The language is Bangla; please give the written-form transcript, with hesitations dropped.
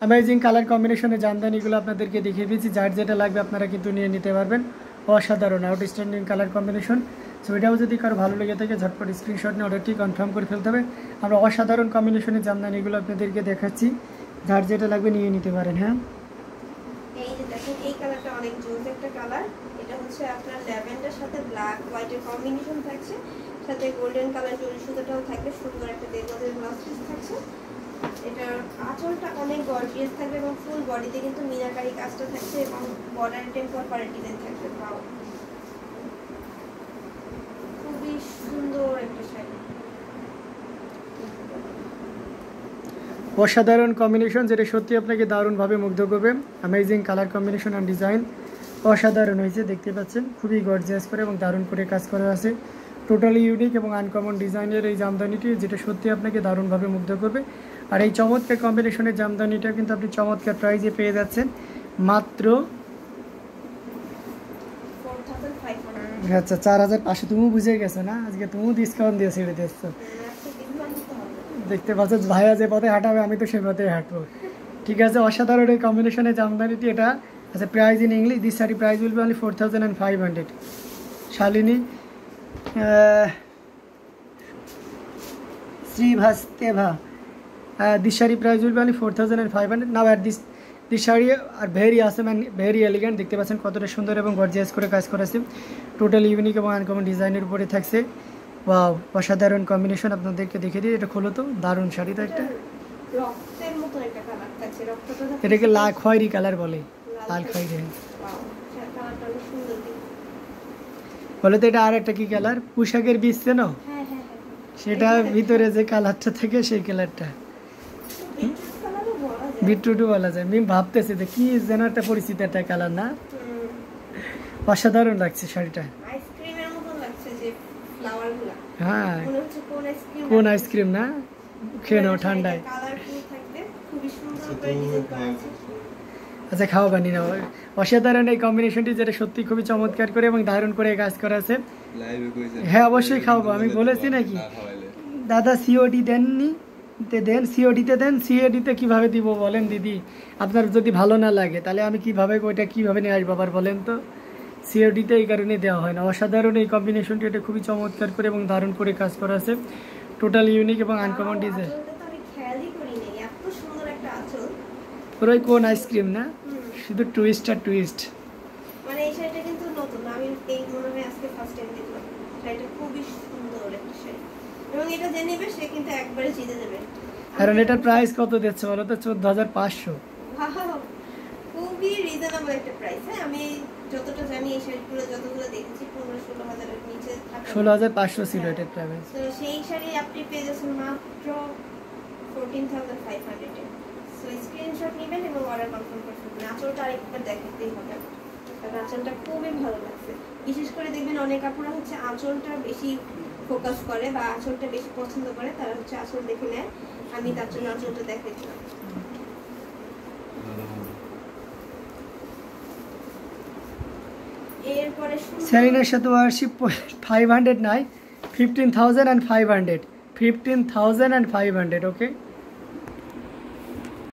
অ্যামেজিং কালার কম্বিনেশনে জামদানিগুলো আপনাদেরকে দেখিয়ে দিয়েছি। যার যেটা লাগবে আপনারা কিন্তু নিয়ে নিতে পারবেন। অসাধারণ আউটস্ট্যান্ডিং কালার কম্বিনেশন। সো এটাও যদি কারো ভালো লেগে থাকে ঝটপট স্ক্রিনশট নিয়ে অর্ডারটি কনফার্ম করে ফেলতে হবে। আমরা অসাধারণ কম্বিনেশনের জামদানিগুলো আপনাদেরকে দেখাচ্ছি। যার যেটা লাগবে নিয়ে নিতে পারেন। হ্যাঁ, এই যে দেখেন এই কালারটা অনেক জোস একটা কালার। এটা হচ্ছে আপনার ল্যাভেন্ডার সাথে ব্ল্যাক হোয়াইটের কম্বিনেশন থাকছে, সাথে গোল্ডেন কালার জরি সুতোটাও থাকবে, সুন্দর একটা দেড় ব্লাউজ পিস থাকছে। এটার আঁচলটা অনেক গর্জিয়াস থাকবে এবং ফুল বডিতে কিন্তু মিনাকারি কাজটা থাকছে এবং বর্ডার টেম্পল পাড়ের ডিজাইন থাকবে। ওয়াও, খুবই সুন্দর একটা শাড়ি। অসাধারণ কম্বিনেশন, যেটা সত্যি আপনাকে দারুণভাবে মুগ্ধ করবে। Amazing colour combination and design অসাধারণ হয়েছে, দেখতে পাচ্ছেন খুবই গর্জিয়াস করে এবং দারুণ করে কাজ করা আছে। টোটালি ইউনিক এবং আনকমন ডিজাইনের এই জামদানিটি, যেটা সত্যি আপনাকে দারুণভাবে মুগ্ধ করবে। আর এই চমৎকার কম্বিনেশনের জামদানিটা কিন্তু আপনি চমৎকার প্রাইজে পেয়ে যাচ্ছেন মাত্র 4500। আচ্ছা 4500। তুমি বুঝে গেছো না, আজকে তুমি ডিসকাউন্ট দিয়ে ছেড়ে দিচ্ছ। দেখতে পাচ্ছ ভাইয়া যে পথে হাঁটাবে আমি তো সেই পথে হাঁটবো। ঠিক আছে, অসাধারণ এই কম্বিনেশনের জামদানিটি। এটা আচ্ছা price in English, this sari price will be only 4500। Shalini Srivastava, this sari price will be only 4500 now at this sari are very awesome and very elegant. দেখতে পাচ্ছেন কতটা সুন্দর এবং গর্জিয়াস করে কাজ করেছে। টোটাল ইউনিক এবং আনকমন ডিজাইনের উপরে থাকছে। ওয়াও, অসাধারণ কম্বিনেশন। আপনাদেরকে দেখে দিই, এটা খোলো তো, দারুণ শাড়িটা একটা। রক্তের মতো একটা কালার থাকছে, রক্তটা এটাকে লাল খয়েরি কালার বলে, লাল খয়েরি। ওয়াও, কালারটা অনেক সুন্দর। বলে তো এটা আর একটা কি কালার, পোশাকের বীজ চেনো? হ্যাঁ হ্যাঁ হ্যাঁ, সেটা ভিতরে যে কালারটা থাকে সেই কালারটা বিটরুটও বলা যায়। আমি ভাবতেছি যে কি যেন একটা পরিচিত একটা কালার না, অসাধারণ লাগছে শাড়িটা। আইসক্রিমের মতো লাগছে যে ফ্লাওয়ারগুলো। হ্যাঁ, মনে হচ্ছে কোন আইসক্রিম না, খেয়ে নাও ঠান্ডায়। কালারফুল থাকবে, খুবই সুন্দর করে ডিজাইন করা আছে। আচ্ছা খাওয়া বানি নাও। অসাধারণ এই কম্বিনেশনটি, যেটা সত্যি খুবই চমৎকার করে এবং দারুণ করে কাজ করা আছে। হ্যাঁ অবশ্যই খাওয়াবো, আমি বলেছি নাকি দাদা সিওডি দেননি, দেন সিওডিতে দেন। সিওডিতে কীভাবে দিব বলেন দিদি, আপনার যদি ভালো না লাগে তাহলে আমি কিভাবে ওইটা কীভাবে নিয়ে আসবো আবার বলেন তো। সিওডিতে এই কারণে দেওয়া হয় না। অসাধারণ এই কম্বিনেশনটি, এটা খুবই চমৎকার করে এবং দারুণ করে কাজ করা আছে। টোটাল ইউনিক এবং আনকমন ডিজাইন। আমি খেয়ালই করিনি এত সুন্দর একটা আঁচল। ওই কোন আইসক্রিম না, শুধু টুইস্ট আর টুইস্ট। মানে এই শাড়িটা কিন্তু নতুন, আমি এই মনে হয় আজকে ফার্স্ট টাইম দেখলাম। শাড়িটা খুবই সুন্দর একটা শাড়ি এবং এটা যে নেবে সে কিন্তু একবারে জিতে যাবে। কারণ এটার প্রাইস কত দিচ্ছে বলো তো, 14500। খুবই রিজনেবল একটা প্রাইস। হ্যাঁ, আমি যতটা জানি এই শাড়িগুলো যতগুলো দেখেছি 15-16 হাজারের নিচে থাকে। 16500 ছিল এটার প্রাইস। তো সেই শাড়ি আপনি পেয়ে যাচ্ছেন মাত্র 14500 এ। সো স্ক্রিনশট নেবেন এবং অর্ডার কনফার্ম করে ফেলবেন। আঁচলটা আরেকবার দেখাতেই হবে, কারণ আঁচলটা খুবই ভালো লাগছে। বিশেষ করে দেখবেন অনেক আপুরা হচ্ছে আঁচলটা বেশি ফোকাস করে বা আঁচলটা বেশি পছন্দ করে, তারা হচ্ছে আঁচল দেখে নেয়। আমি তার জন্য আঁচলটা দেখাই দিলাম। এরপরে সেলিনার সাথে ওয়ারশিপ 500 নাই, 15,500 15,500 ওকে।